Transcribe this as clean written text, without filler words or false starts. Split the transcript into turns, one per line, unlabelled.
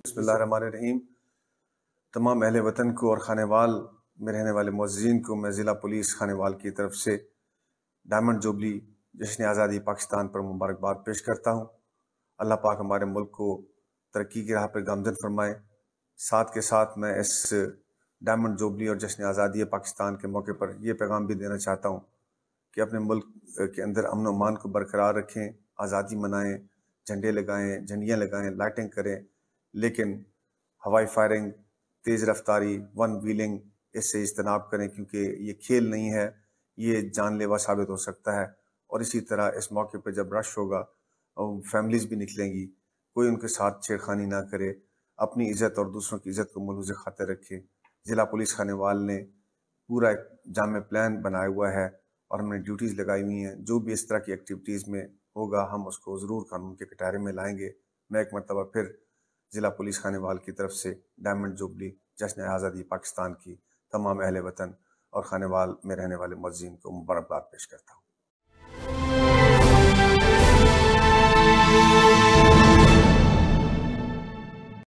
بسم اللہ الرحمن الرحیم۔ تمام اہل وطن کو اور خانے وال میں رہنے والے معززین کو میں ضلع پولیس خانے وال کی طرف سے ڈائمنڈ جوبلی جشن آزادی پاکستان پر مبارکباد پیش کرتا ہوں۔ اللہ پاک ہمارے ملک کو ترقی کی راہ پر گامزن فرمائے۔ ساتھ کے ساتھ میں اس ڈائمنڈ جوبلی اور جشن آزادی پاکستان کے موقع پر یہ پیغام بھی دینا چاہتا ہوں کہ اپنے ملک کے اندر امن و امان کو برقرار رکھیں، آزادی منائیں، جھنڈے لگائیں، جھنڈیاں لگائیں، لائٹنگ کریں، لیکن ہوائی فائرنگ، تیز رفتاری، ون ویلنگ اس سے اجتناب کریں، کیونکہ یہ کھیل نہیں ہے، یہ جان لیوا ثابت ہو سکتا ہے۔ اور اسی طرح اس موقع پہ جب رش ہوگا فیملیز بھی نکلیں گی، کوئی ان کے ساتھ چھیڑ خانی نہ کرے، اپنی عزت اور دوسروں کی عزت کو ملحوظ خاطر رکھے۔ ضلع پولیس خانے وال نے پورا ایک جامع پلان بنایا ہوا ہے اور ہم نے ڈیوٹیز لگائی ہوئی ہیں۔ جو بھی اس طرح کی ایکٹیویٹیز میں ہوگا ہم اس کو ضرور قانون کے کٹہرے میں لائیں گے۔ میں ایک مرتبہ پھر ضلع پولیس خانے وال کی طرف سے ڈائمنڈ جوبلی جشن آزادی پاکستان کی تمام اہل وطن اور خانے وال میں رہنے والے معززین کو مبارکباد پیش کرتا ہوں۔